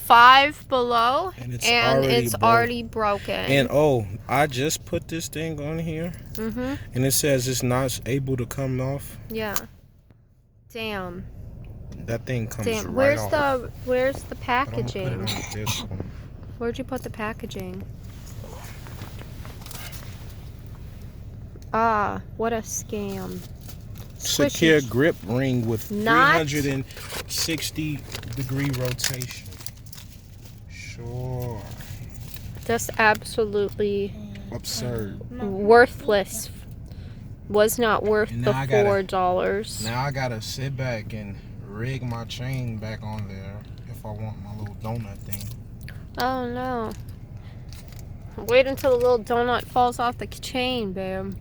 5 below, and it's already broken. And oh, I just put this thing on here, and it says it's not able to come off. Yeah. Damn. That thing comes Damn. right off. Where's the But packaging? I'm gonna put it on this one. Where'd you put the packaging? Ah, what a scam. Secure grip ring with Not 360-degree rotation. Sure. Just absolutely Absurd. worthless. Was not worth And the now $4. Now I gotta sit back and rig my chain back on there if I want my little donut thing. Oh no. Wait until the little donut falls off the chain, babe.